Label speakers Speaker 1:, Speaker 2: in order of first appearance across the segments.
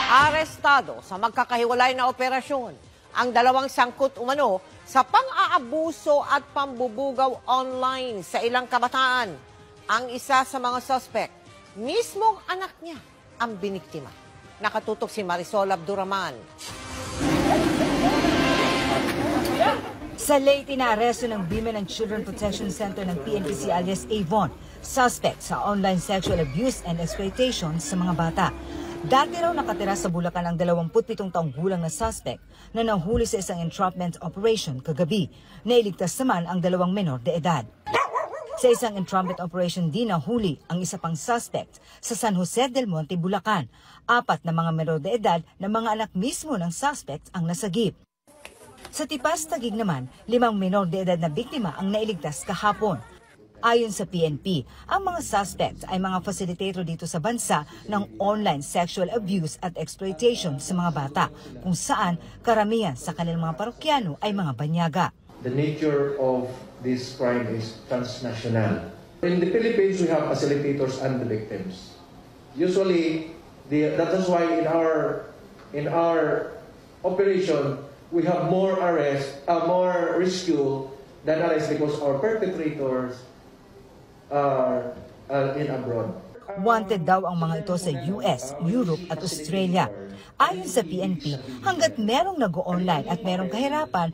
Speaker 1: Arestado sa magkakahiwalay na operasyon ang dalawang sangkot umano sa pang-aabuso at pambubugaw online sa ilang kabataan. Ang isa sa mga suspect, mismong anak niya ang biniktima. Nakatutok si Marisol Abduraman.
Speaker 2: Sa Leyte, inaaresto ng Women and Children Protection Center ng PNPC alias Avon, suspect sa online sexual abuse and exploitation sa mga bata. Dati raw nakatira sa Bulacan ang 27 taong gulang na suspect na nahuli sa isang entrapment operation kagabi. Nailigtas naman ang 2 menor de edad. Sa isang entrapment operation din nahuli ang isa pang suspect sa San Jose del Monte, Bulacan. 4 na mga menor de edad na mga anak mismo ng suspect ang nasagip. Sa Tipas-Taguig naman, 5 menor de edad na biktima ang nailigtas kahapon. Ayon sa PNP, ang mga suspects ay mga facilitator dito sa bansa ng online sexual abuse at exploitation sa mga bata, kung saan karamihan sa kanilang mga parokyano ay mga banyaga.
Speaker 3: The nature of this crime is transnational. In the Philippines, we have facilitators and the victims. Usually, that is why in our operation, we have more arrest, more rescue than arrest because our perpetrators are in abroad.
Speaker 2: Wanted daw ang mga ito sa US, Europe at Australia. Ayon sa PNP, hanggat merong nag-online at merong kahirapan,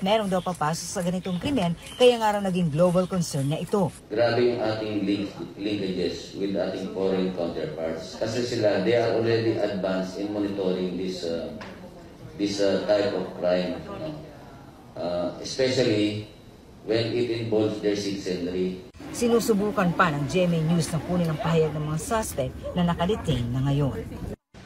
Speaker 2: merong daw papasok sa ganitong krimen, kaya nga raw naging global concern na ito.
Speaker 4: Grabe yung ating linkages with ating foreign counterparts. Kasi sila, they are already advanced in monitoring this type of crime. Especially when it involves their citizenry.
Speaker 2: Sinusubukan pa ng GMA News na kunin ang pahayag ng mga suspect na nakaliting na ngayon.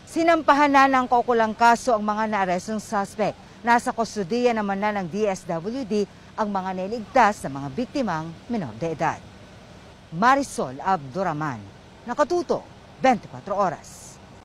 Speaker 2: Sinampahan na ng kaukulang kaso ang mga naarestong suspect. Nasa kustudiya naman na ng DSWD ang mga niligtas sa mga biktimang menor de edad. Marisol Abduraman, nakatuto, 24 oras.